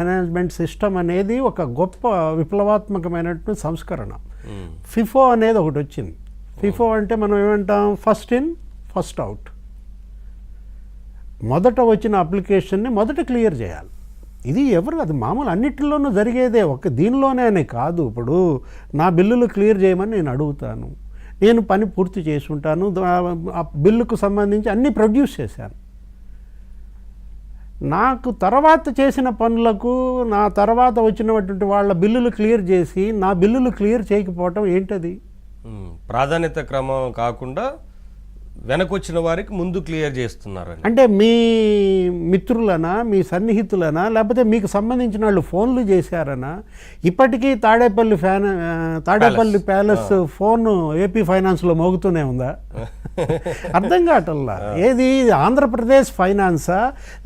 Management system అనేది ఒక గొప్ప విప్లవాత్మకమైనటువంటి సంస్కరణ. ఫిఫో అనేది ఒకటి వచ్చింది. ఫిఫో అంటే మనం ఏమంటాం, ఫస్ట్ ఇన్ ఫస్ట్ అవుట్. మొదట వచ్చిన అప్లికేషన్ని మొదట క్లియర్ చేయాలి. ఇది ఎవరు, అది మామూలు అన్నిటిలోనూ జరిగేదే, ఒక దీనిలోనే అని కాదు. ఇప్పుడు నా బిల్లులు క్లియర్ చేయమని నేను అడుగుతాను, నేను పని పూర్తి చేసుకుంటాను, ఆ బిల్లుకు సంబంధించి అన్నీ ప్రొడ్యూస్ చేశాను. నాకు తర్వాత చేసిన పనులకు నా తర్వాత వచ్చినటువంటి వాళ్ళ బిల్లులు క్లియర్ చేసి నా బిల్లులు క్లియర్ చేయకపోవటం ఏంటది? ప్రాధాన్యత క్రమం కాకుండా వెనకొచ్చిన వారికి ముందు క్లియర్ చేస్తున్నారు అంటే మీ మిత్రులనా, మీ సన్నిహితులనా, లేకపోతే మీకు సంబంధించిన వాళ్ళు ఫోన్లు చేశారనా? ఇప్పటికీ తాడేపల్లి ప్యాలెస్ ఫోన్ ఏపీ ఫైనాన్స్లో మోగుతూనే ఉందా? అర్థం కావటంలా. ఏది ఆంధ్రప్రదేశ్ ఫైనాన్సా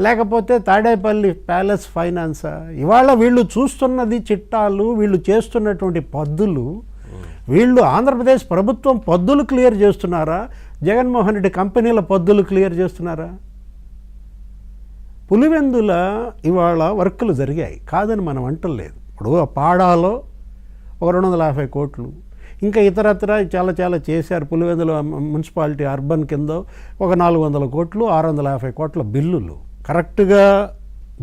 లేకపోతే తాడేపల్లి ప్యాలెస్ ఫైనాన్సా? ఇవాళ వీళ్ళు చూస్తున్నది చిట్టాలు, వీళ్ళు చేస్తున్నటువంటి పద్దులు, వీళ్ళు ఆంధ్రప్రదేశ్ ప్రభుత్వం పద్దులు క్లియర్ చేస్తున్నారా, జగన్మోహన్ రెడ్డి కంపెనీల పద్దులు క్లియర్ చేస్తున్నారా? పులివెందుల ఇవాళ వర్కులు జరిగాయి, కాదని మనం అంటలేదు. ఇప్పుడు పాడాలో ఒక 250 కోట్లు, ఇంకా ఇతరత్ర చాలా చేశారు. పులివెందుల మున్సిపాలిటీ అర్బన్ కింద ఒక 400 కోట్లు, 650 కోట్ల బిల్లులు. కరెక్ట్గా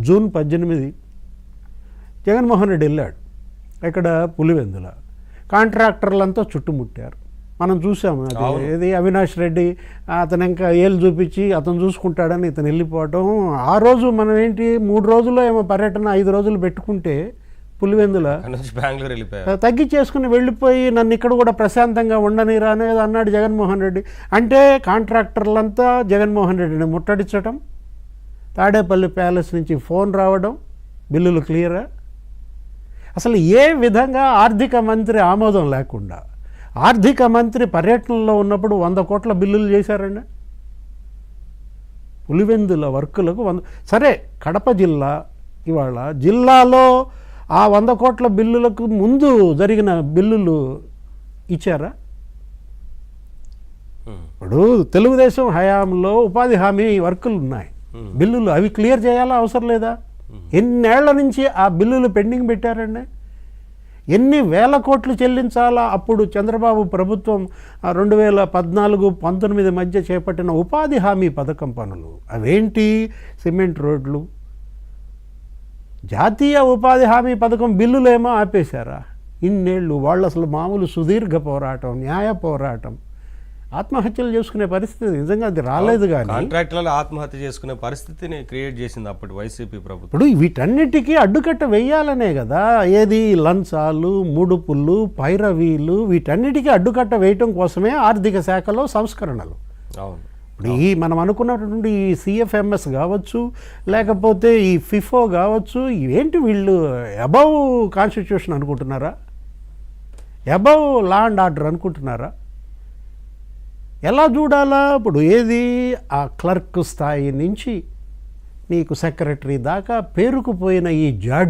జూన్ 18 జగన్మోహన్ రెడ్డి వెళ్ళాడు. ఇక్కడ పులివెందుల కాంట్రాక్టర్లంతా చుట్టుముట్టారు, మనం చూసాము. అది ఏది అవినాష్ రెడ్డి, అతను ఇంకా ఏళ్ళు చూపించి అతను చూసుకుంటాడని ఇతను వెళ్ళిపోవటం. ఆ రోజు మనం ఏంటి 3 రోజుల్లో ఏమో పర్యటన 5 రోజులు పెట్టుకుంటే పులివెందుల తగ్గించేసుకుని వెళ్ళిపోయి నన్ను ఇక్కడ కూడా ప్రశాంతంగా ఉండనిరా అనేది అన్నాడు జగన్మోహన్ రెడ్డి. అంటే కాంట్రాక్టర్లంతా జగన్మోహన్ రెడ్డిని ముట్టడించటం, తాడేపల్లి ప్యాలెస్ నుంచి ఫోన్ రావడం, బిల్లులు క్లియరా? అసలు ఏ విధంగా ఆర్థిక మంత్రి ఆమోదం లేకుండా ఆర్థిక మంత్రి పర్యటనలో ఉన్నప్పుడు 100 కోట్ల బిల్లులు చేశారండి పులివెందుల వర్కులకు. సరే, కడప జిల్లా ఇవాళ జిల్లాలో ఆ 100 కోట్ల బిల్లులకు ముందు జరిగిన బిల్లులు ఇచ్చారా? ఇప్పుడు తెలుగుదేశం హయాంలో ఉపాధి హామీ వర్కులు ఉన్నాయి, బిల్లులు, అవి క్లియర్ చేయాలా అవసరం లేదా? ఎన్నేళ్ల నుంచి ఆ బిల్లులు పెండింగ్ పెట్టారండి? ఎన్ని వేల కోట్లు చెల్లించాలా? అప్పుడు చంద్రబాబు ప్రభుత్వం 2014-19 మధ్య చేపట్టిన ఉపాధి హామీ పథకం పనులు అవేంటి? సిమెంట్ రోడ్లు. జాతీయ ఉపాధి హామీ పథకం బిల్లులేమో ఆపేశారా? ఇన్నేళ్ళు వాళ్ళు అసలు మామూలు సుదీర్ఘ పోరాటం, న్యాయ పోరాటం, ఆత్మహత్యలు చేసుకునే పరిస్థితి నిజంగా అది రాలేదు. కానీ కాంట్రాక్టులలో ఆత్మహత్య చేసుకునే పరిస్థితిని క్రియేట్ చేసింది అప్పటి వైసీపీ ప్రభుత్వం. ఇప్పుడు వీటన్నిటికీ అడ్డుకట్ట వేయాలనే కదా, ఏది లంచాలు, ముడుపులు, పైరవీలు, వీటన్నిటికీ అడ్డుకట్ట వేయటం కోసమే ఆర్థిక శాఖలో సంస్కరణలు. అవును. ఇప్పుడు ఈ మనం అనుకున్నటువంటి ఈ సిఎఫ్ఎంఎస్ కావచ్చు, లేకపోతే ఈ ఫిఫో కావచ్చు, ఇవేంటి వీళ్ళు అబవ్ కాన్స్టిట్యూషన్ అనుకుంటున్నారా? అబవ్ లా అండ్ ఆర్డర్ అనుకుంటున్నారా? ఎలా చూడాలా? ఇప్పుడు ఏది ఆ క్లర్క్ స్థాయి నుంచి నీకు సెక్రటరీ దాకా పేరుకుపోయిన ఈ జాడ్